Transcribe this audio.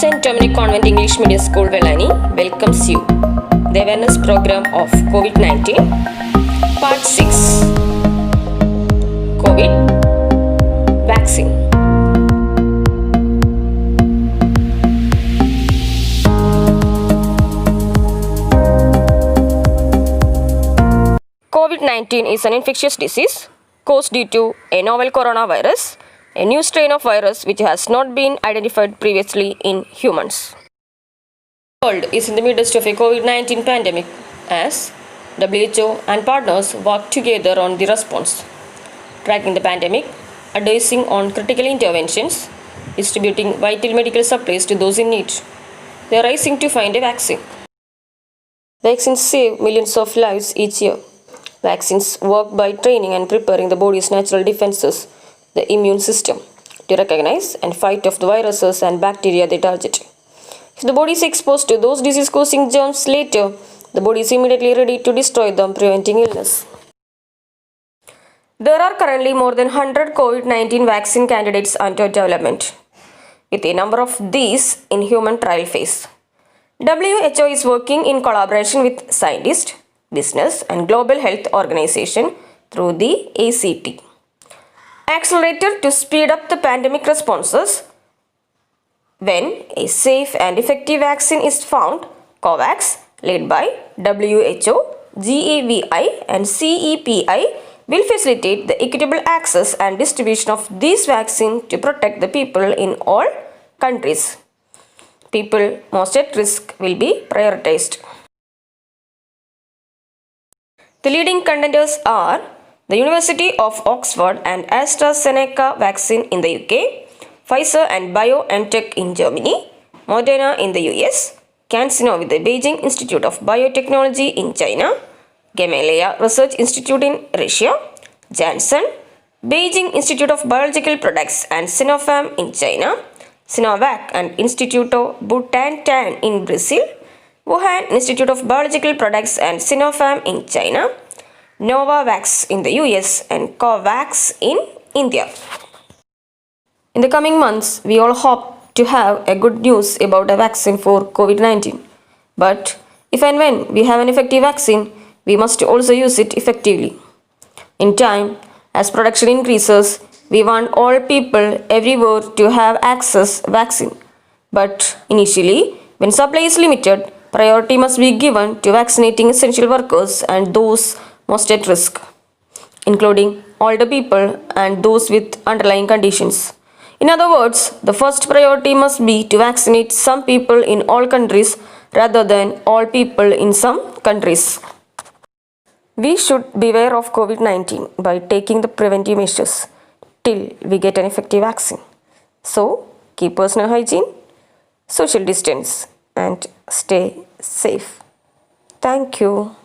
St. Dominic Convent English Medium School, Velani welcomes you. The awareness program of COVID-19, Part 6, COVID Vaccine. COVID-19 is an infectious disease caused due to a novel coronavirus, a new strain of virus which has not been identified previously in humans. The world is in the midst of a COVID-19 pandemic as WHO and partners work together on the response, tracking the pandemic, advising on critical interventions, distributing vital medical supplies to those in need. They are racing to find a vaccine. Vaccines save millions of lives each year. Vaccines work by training and preparing the body's natural defenses, the immune system, to recognize and fight off the viruses and bacteria they target. If the body is exposed to those disease-causing germs later, the body is immediately ready to destroy them, preventing illness. There are currently more than 100 COVID-19 vaccine candidates under development, with a number of these in human trial phase. WHO is working in collaboration with scientists, business and global health organization through the ACT accelerator to speed up the pandemic responses. When a safe and effective vaccine is found, COVAX, led by WHO, GAVI and CEPI, will facilitate the equitable access and distribution of this vaccine to protect the people in all countries. People most at risk will be prioritized. The leading contenders are the University of Oxford and AstraZeneca vaccine in the UK, Pfizer and BioNTech in Germany, Moderna in the US, CanSino with the Beijing Institute of Biotechnology in China, Gamaleya Research Institute in Russia, Janssen, Beijing Institute of Biological Products and Sinopharm in China, Sinovac and Instituto Butantan in Brazil, Wuhan Institute of Biological Products and Sinopharm in China, Novavax in the US and COVAX in India. In the coming months, we all hope to have a good news about a vaccine for COVID-19. But if and when we have an effective vaccine, we must also use it effectively. In time, as production increases, we want all people everywhere to have access to vaccine. But initially, when supply is limited, priority must be given to vaccinating essential workers and those most at risk, including older people and those with underlying conditions. In other words, the first priority must be to vaccinate some people in all countries rather than all people in some countries. We should beware of COVID-19 by taking the preventive measures till we get an effective vaccine. So, keep personal hygiene, social distance and stay safe. Thank you.